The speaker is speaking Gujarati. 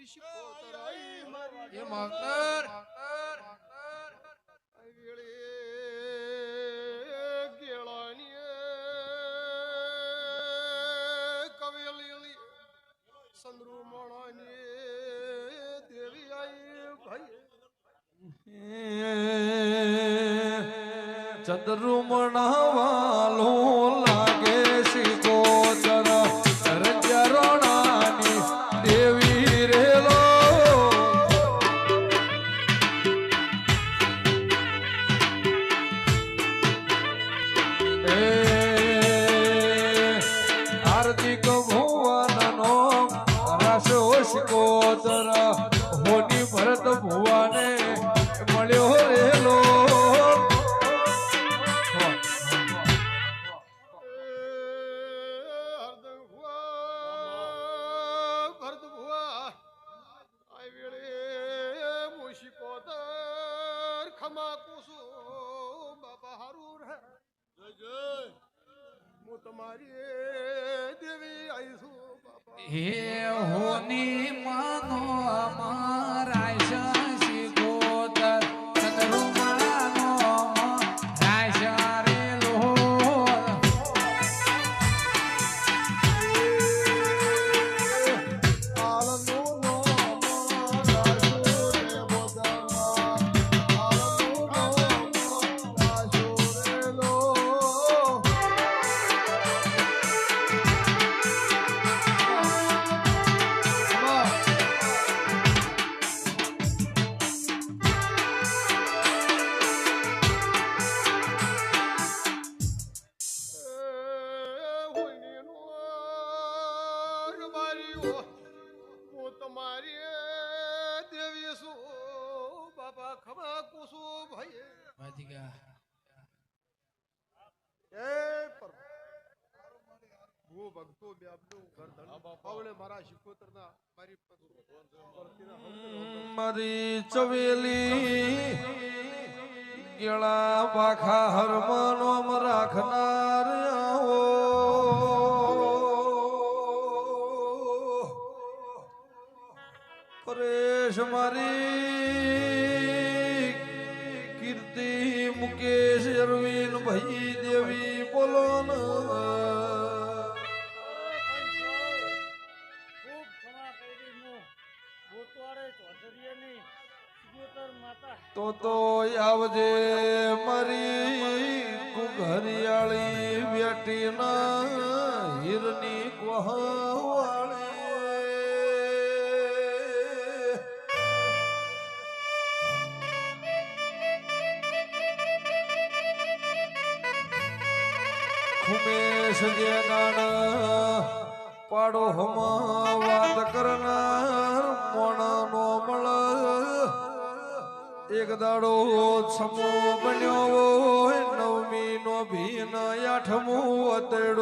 એ માસ્ટર ચંદ્રુમણા વાલો લાગે શિકોતર રણની દેવી રેલો આર્થિક ભુવનનો રાશો શિકોતર હોની ભરત ભુવાને મળ્યો રેલો હે હોની માનો અમારા શશી ગોતર ચંદ્રુમણાનો રાશા રેલો મારી ચવેલી ગેળા પાખા હરમનોમ રાખનાર આવો પરેશ મારી કીર્તિ મુકેશ અરવિંદ ભાઈ દેવી બોલો તો આવજે મારી ઘરિયાળી બેટી ના હીરની ગોહાવાળી ખુમેશ જે ગાણા પાડો હમા વાત કરનાર મોણાનો મળ એક દાડો સમો બન્યો નવમી નો ભીન આઠમું અતેડું